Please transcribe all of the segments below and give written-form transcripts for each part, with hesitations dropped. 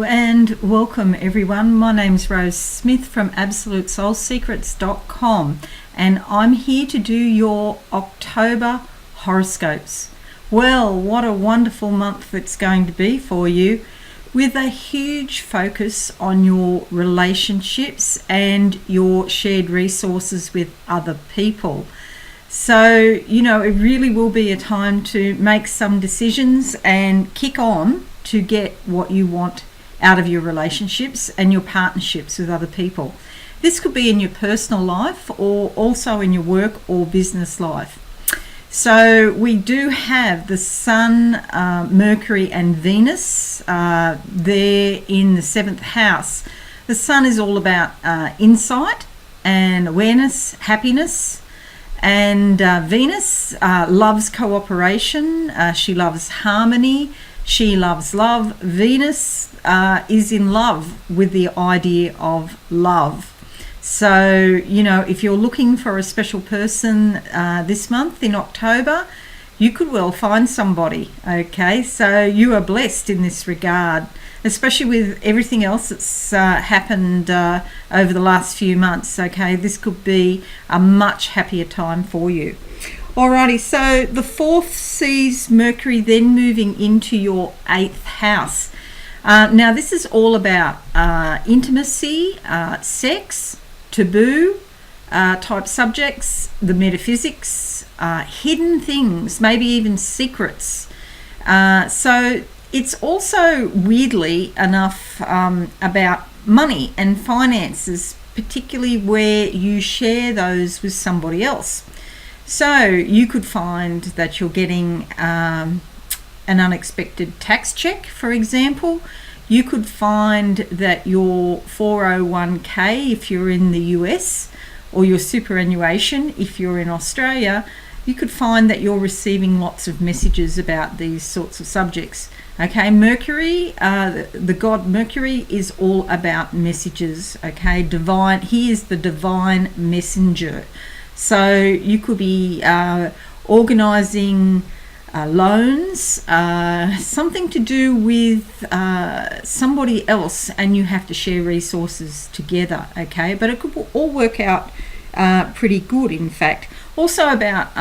Hello and welcome everyone. My name's Rose Smith from AbsoluteSoulSecrets.com and I'm here to do your October horoscopes. Well, what a wonderful month it's going to be for you, with a huge focus on your relationships and your shared resources with other people. So, it really will be a time to make some decisions and kick on to get what you want out of your relationships and your partnerships with other people. This could be in your personal life or also in your work or business life. So we do have the Sun, Mercury and Venus there in the 7th house. The Sun is all about insight and awareness, happiness, and Venus loves cooperation. She loves harmony. She loves love. Venus is in love with the idea of love. So, if you're looking for a special person this month in October, you could well find somebody, okay? So you are blessed in this regard, especially with everything else that's happened over the last few months, okay? This could be a much happier time for you. Alrighty, so the 4th sees Mercury then moving into your 8th house. Now this is all about intimacy, sex, taboo type subjects, the metaphysics, hidden things, maybe even secrets. So it's also, weirdly enough, about money and finances, particularly where you share those with somebody else. So you could find that you're getting an unexpected tax check, for example. You could find that your 401k, if you're in the US, or your superannuation, if you're in Australia, you could find that you're receiving lots of messages about these sorts of subjects. Okay, Mercury, the god Mercury is all about messages, okay? Divine, he is the divine messenger. So you could be organising loans, something to do with somebody else, and you have to share resources together, okay? But it could all work out pretty good, in fact. Also about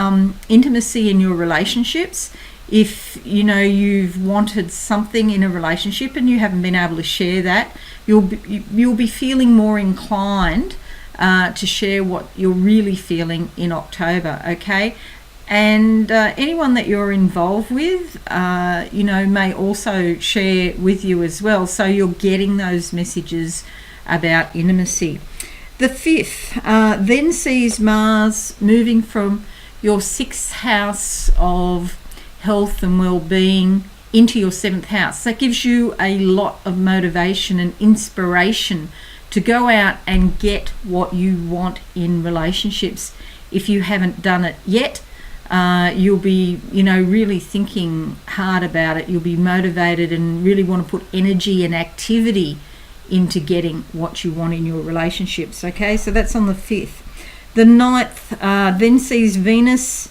intimacy in your relationships. If you've wanted something in a relationship and you haven't been able to share that, you'll be feeling more inclined to share what you're really feeling in October, okay? And anyone that you're involved with, may also share with you as well. So you're getting those messages about intimacy. The 5th then sees Mars moving from your 6th house of health and well-being into your 7th house. That gives you a lot of motivation and inspiration to go out and get what you want in relationships. If you haven't done it yet, you'll be, really thinking hard about it. You'll be motivated and really want to put energy and activity into getting what you want in your relationships. Okay, so that's on the 5th. The 9th then sees Venus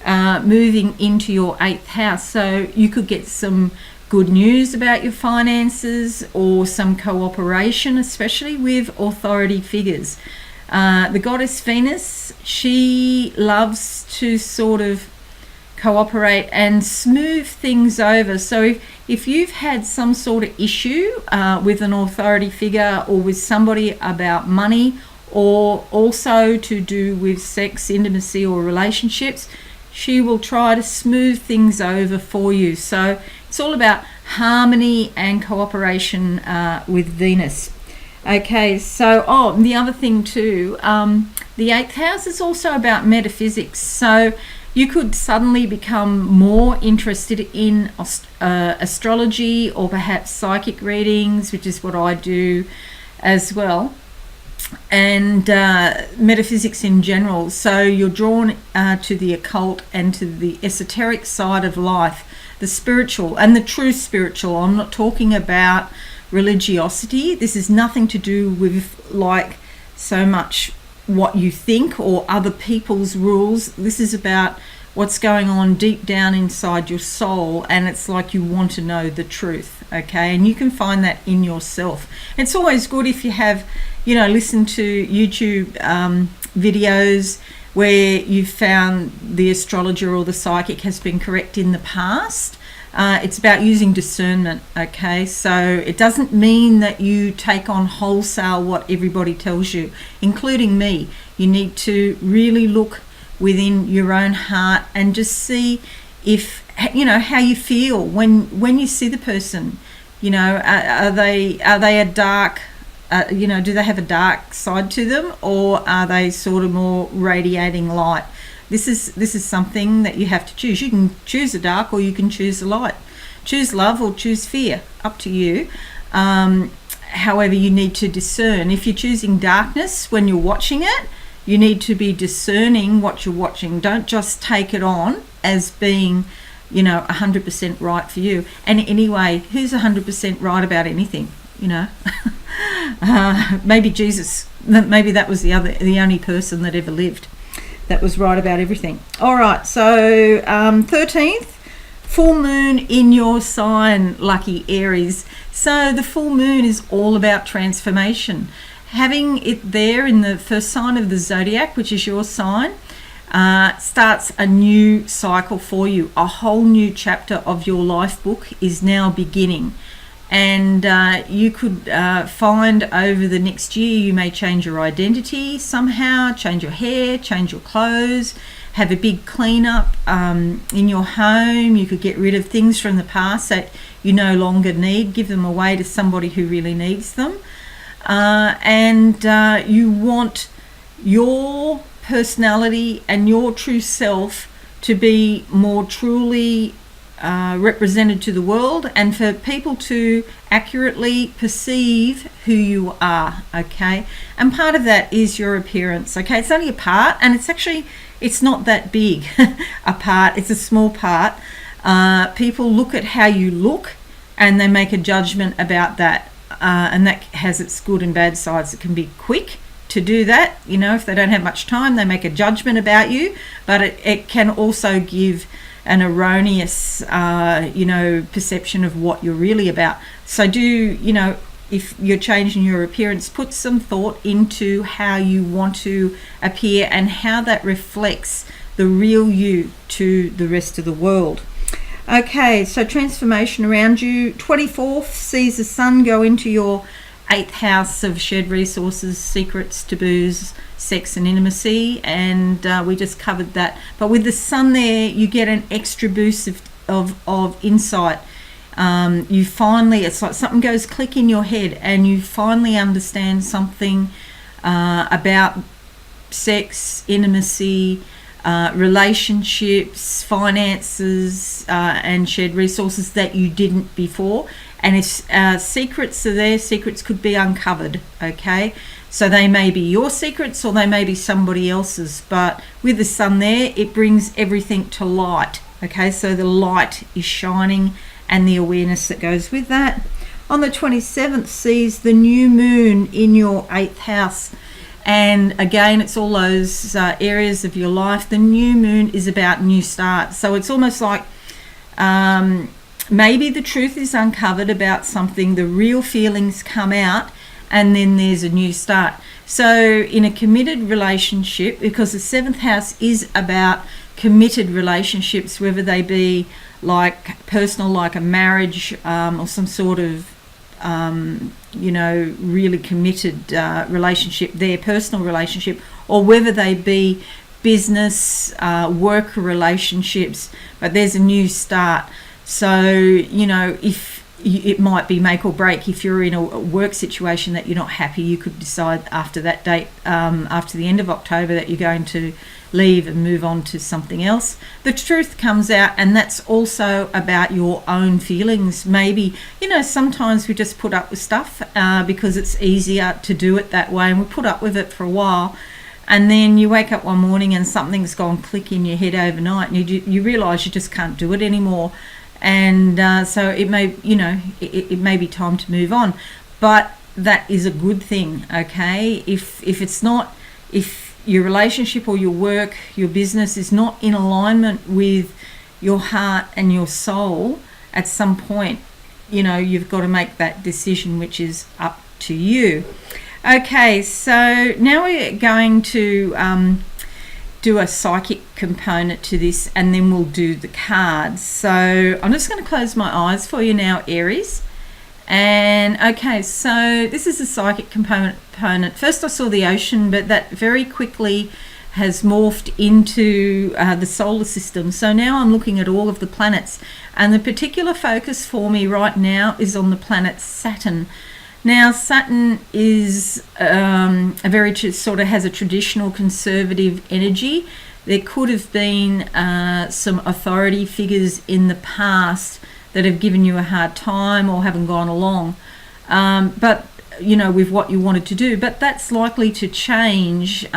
moving into your 8th house. So you could get some good news about your finances or some cooperation, especially with authority figures. The goddess Venus, she loves to sort of cooperate and smooth things over. So if you've had some sort of issue with an authority figure or with somebody about money, or also to do with sex, intimacy or relationships, she will try to smooth things over for you. So it's all about harmony and cooperation with Venus. Okay, so the other thing too, the 8th house is also about metaphysics. So you could suddenly become more interested in astrology or perhaps psychic readings, which is what I do as well, and metaphysics in general. So you're drawn to the occult and to the esoteric side of life, the spiritual and the true spiritual. I'm not talking about religiosity. This is nothing to do with so much what you think or other people's rules. This is about what's going on deep down inside your soul, and it's like you want to know the truth, okay? And you can find that in yourself. It's always good if you have, listen to YouTube videos where you've found the astrologer or the psychic has been correct in the past. It's about using discernment, okay? So it doesn't mean that you take on wholesale what everybody tells you, including me. You need to really look within your own heart and just see if, how you feel when you see the person. Are they a dark, do they have a dark side to them, or are they sort of more radiating light? This is something that you have to choose. You can choose the dark or you can choose the light. Choose love or choose fear, up to you. However, you need to discern. If you're choosing darkness when you're watching it, you need to be discerning what you're watching. Don't just take it on as being, 100% right for you. And anyway, who's 100% right about anything? Maybe Jesus. Maybe that was the only person that ever lived that was right about everything. All right, so 13th, full moon in your sign, lucky Aries. So the full moon is all about transformation. Having it there in the first sign of the zodiac, which is your sign, starts a new cycle for you. A whole new chapter of your life book is now beginning. And you could find over the next year, you may change your identity somehow, change your hair, change your clothes, have a big cleanup in your home. You could get rid of things from the past that you no longer need, give them away to somebody who really needs them. And you want your personality and your true self to be more truly represented to the world, and for people to accurately perceive who you are, okay? And part of that is your appearance, okay? It's only a part, and it's not that big a part. It's a small part. People look at how you look and they make a judgment about that, and that has its good and bad sides. It can be quick to do that, if they don't have much time, they make a judgment about you, but it can also give an erroneous, perception of what you're really about. So if you're changing your appearance, put some thought into how you want to appear and how that reflects the real you to the rest of the world. Okay, so transformation around you. 24th sees the sun go into your 8th house of shared resources, secrets, taboos, sex and intimacy, and we just covered that. But with the sun there, you get an extra boost of insight. You finally, it's like something goes click in your head and you finally understand something about sex, intimacy, relationships, finances, and shared resources that you didn't before. And if secrets are there, secrets could be uncovered, okay? So they may be your secrets or they may be somebody else's, but with the sun there, it brings everything to light, okay? So the light is shining and the awareness that goes with that. On the 27th sees the new moon in your 8th house. And again, it's all those areas of your life. The new moon is about new start. So it's almost like maybe the truth is uncovered about something, the real feelings come out, and then there's a new start. So in a committed relationship, because the 7th house is about committed relationships, whether they be like personal, like a marriage, or some sort of really committed relationship, their personal relationship, or whether they be business, work relationships, but there's a new start. So, if it might be make or break. If you're in a work situation that you're not happy, you could decide after that date, after the end of October, that you're going to leave and move on to something else. The truth comes out, and that's also about your own feelings. Maybe, sometimes we just put up with stuff because it's easier to do it that way, and we put up with it for a while, and then you wake up one morning and something's gone click in your head overnight, and you realise you just can't do it anymore. And so it may, it may be time to move on, but that is a good thing, okay? If your relationship or your work, your business is not in alignment with your heart and your soul, at some point, you've got to make that decision, which is up to you. Okay, so now we're going to do a psychic component to this, and then we'll do the cards. So I'm just going to close my eyes for you now, Aries. And okay, so this is a psychic component. First I saw the ocean, but that very quickly has morphed into the solar system. So now I'm looking at all of the planets, and the particular focus for me right now is on the planet Saturn. Now Saturn is sort of has a traditional conservative energy. There could have been some authority figures in the past that have given you a hard time or haven't gone along, but with what you wanted to do. But that's likely to change,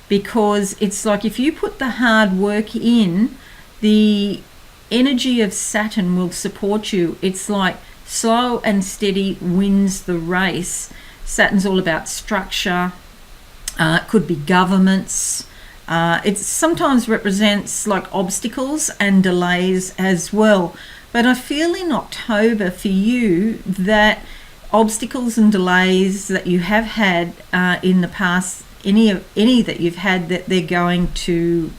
because it's like if you put the hard work in, the energy of Saturn will support you. It's like slow and steady wins the race. Saturn's all about structure. It could be governments. It sometimes represents like obstacles and delays as well. But I feel in October for you that obstacles and delays that you have had in the past, any that you've had, that they're going to,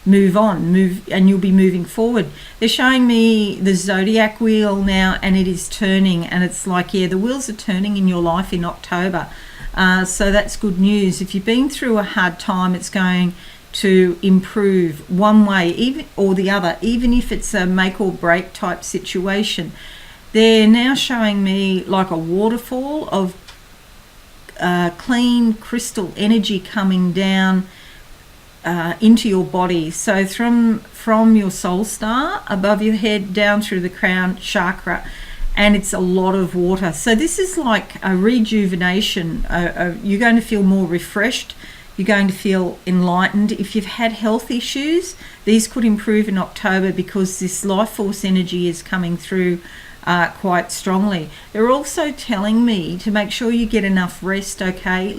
move on, and you'll be moving forward. They're showing me the zodiac wheel now, and it is turning, and it's like, the wheels are turning in your life in October. So that's good news. If you've been through a hard time, it's going to improve one way even or the other, even if it's a make or break type situation. They're now showing me like a waterfall of clean crystal energy coming down into your body. So from your soul star above your head down through the crown chakra, and it's a lot of water. So this is like a rejuvenation. You're going to feel more refreshed. You're going to feel enlightened. If you've had health issues, these could improve in October, because this life force energy is coming through quite strongly. They're also telling me to make sure you get enough rest, okay?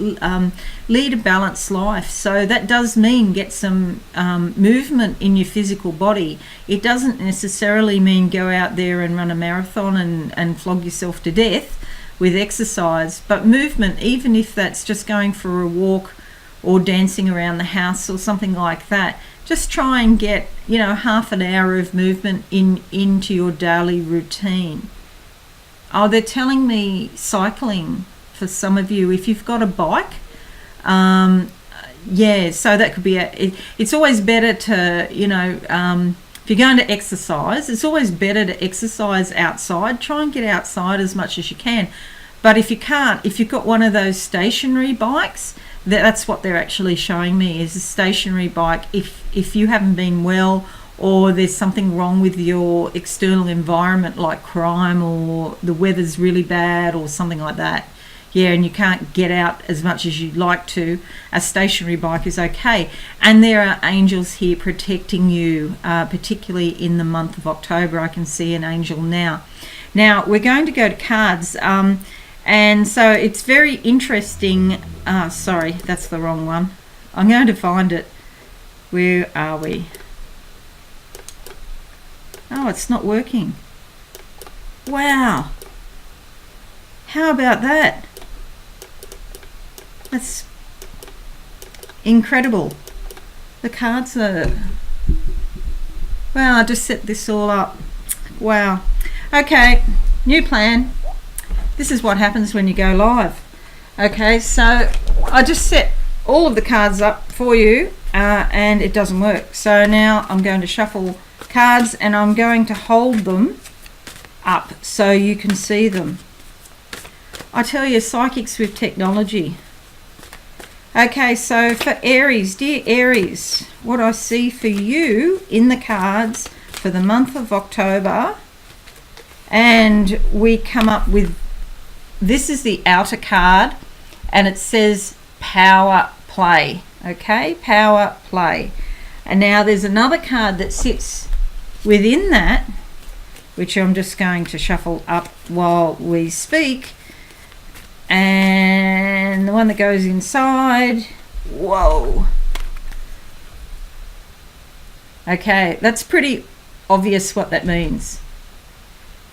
Lead a balanced life. So that does mean get some movement in your physical body. It doesn't necessarily mean go out there and run a marathon and flog yourself to death with exercise, but movement, even if that's just going for a walk or dancing around the house or something like that. Just try and get, half an hour of movement into your daily routine. Oh, they're telling me cycling for some of you. If you've got a bike, so that could be it's always better to, if you're going to exercise, it's always better to exercise outside. Try and get outside as much as you can. But if you can't, if you've got one of those stationary bikes, that's what they're actually showing me, is a stationary bike. If you haven't been well, or there's something wrong with your external environment, like crime, or the weather's really bad or something like that, and you can't get out as much as you'd like to, a stationary bike is okay. And there are angels here protecting you, particularly in the month of October. I can see an angel now. Now we're going to go to cards. And so it's very interesting. Sorry, that's the wrong one. I'm going to find it. Where are we? Oh, it's not working. Wow. How about that? That's incredible. The cards are... Well, I just set this all up. Wow. Okay, new plan. This is what happens when you go live. Okay, so I just set all of the cards up for you, and it doesn't work. So now I'm going to shuffle cards, and I'm going to hold them up so you can see them. I tell you, psychics with technology. Okay, so for Aries, dear Aries, what I see for you in the cards for the month of October, and we come up with, this is the outer card, and it says power play. Okay, power play. And now there's another card that sits within that, which I'm just going to shuffle up while we speak. And And the one that goes inside, whoa. Okay, that's pretty obvious what that means.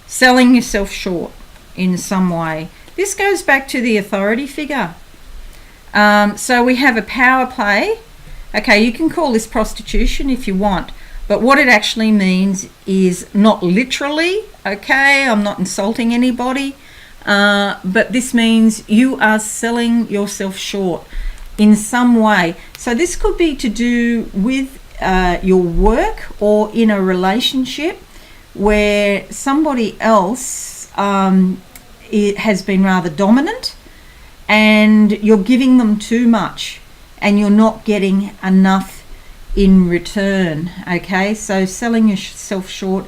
Selling yourself short in some way. This goes back to the authority figure. So we have a power play. Okay, you can call this prostitution if you want, but what it actually means is not literally, okay, I'm not insulting anybody, but this means you are selling yourself short in some way. So this could be to do with your work or in a relationship where somebody else it has been rather dominant and you're giving them too much and you're not getting enough in return. Okay, so selling yourself short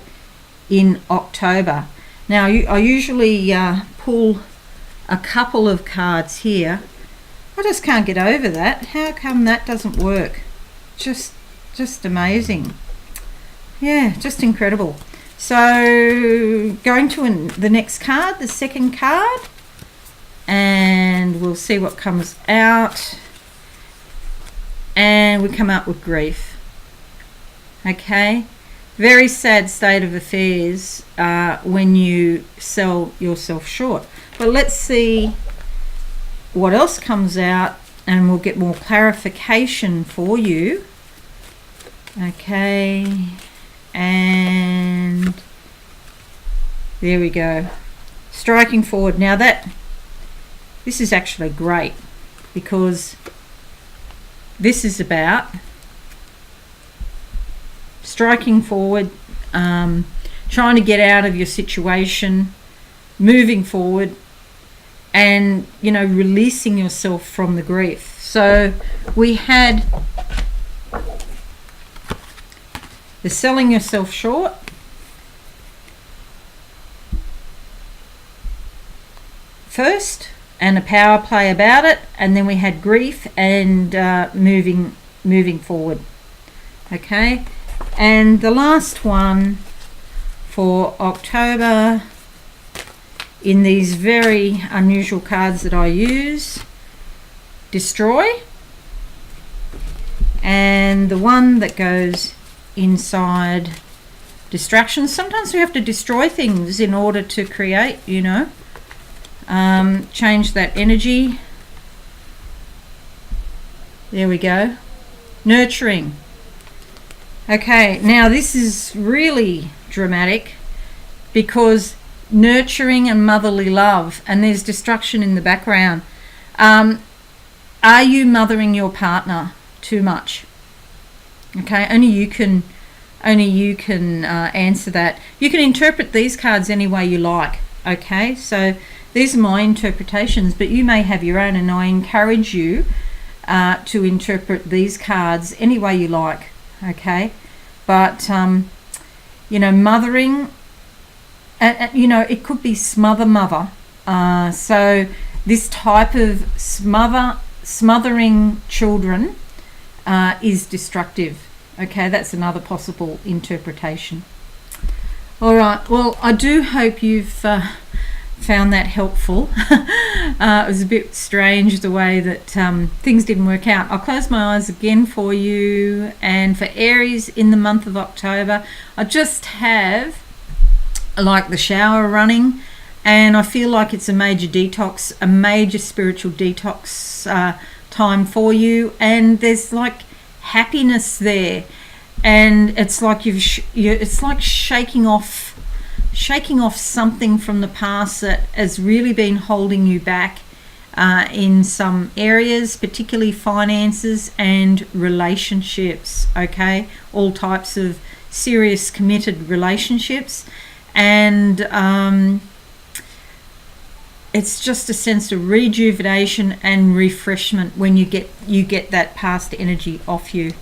in October. Now I usually pull a couple of cards here. I just can't get over that. How come that doesn't work? Just amazing. Yeah, just incredible. So going to the next card, the second card, and we'll see what comes out. And we come out with grief. Okay, very sad state of affairs when you sell yourself short. But let's see what else comes out, and we'll get more clarification for you. Okay, and there we go. Striking forward. Now this is actually great, because this is about striking forward, trying to get out of your situation, moving forward, and releasing yourself from the grief. So we had the selling yourself short, first, and a power play about it, and then we had grief and moving forward. Okay, and the last one for October in these very unusual cards that I use, destroy, and the one that goes inside, distractions. Sometimes we have to destroy things in order to create, change that energy. There we go. Nurturing. Okay, now this is really dramatic, because nurturing and motherly love, and there's destruction in the background. Are you mothering your partner too much? Okay, only you can answer that. You can interpret these cards any way you like. Okay, so these are my interpretations, but you may have your own, and I encourage you to interpret these cards any way you like. Okay, but mothering, it could be mother. So this type of smothering children is destructive. Okay, that's another possible interpretation. All right, well, I do hope you've found that helpful. It was a bit strange the way that things didn't work out. I'll close my eyes again for you. And for Aries in the month of October, I just have like the shower running, and I feel like it's a major detox, a major spiritual detox time for you. And there's like happiness there, and it's like it's like shaking off something from the past that has really been holding you back in some areas, particularly finances and relationships. Okay, all types of serious committed relationships, and it's just a sense of rejuvenation and refreshment when you get that past energy off you.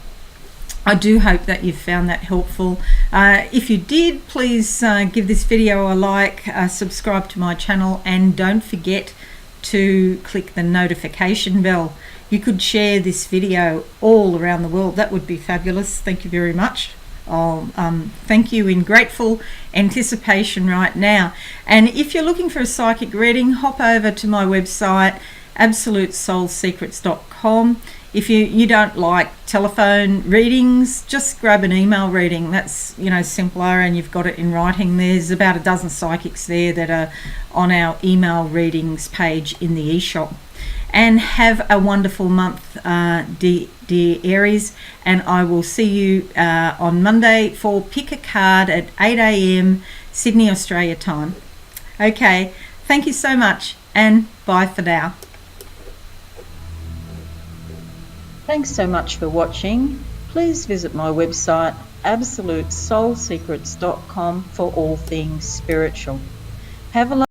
I do hope that you've found that helpful. If you did, please give this video a like, subscribe to my channel, and don't forget to click the notification bell. You could share this video all around the world. That would be fabulous. Thank you very much. I'll thank you in grateful anticipation right now. And if you're looking for a psychic reading, hop over to my website absolutesoulsecrets.com. If you don't like telephone readings, just grab an email reading. That's, simpler, and you've got it in writing. There's about a dozen psychics there that are on our email readings page in the eShop. And have a wonderful month, dear Aries, and I will see you on Monday for Pick a Card at 8 a.m. Sydney, Australia time. Okay, thank you so much, and bye for now. Thanks so much for watching. Please visit my website absolutesoulsecrets.com for all things spiritual. Have a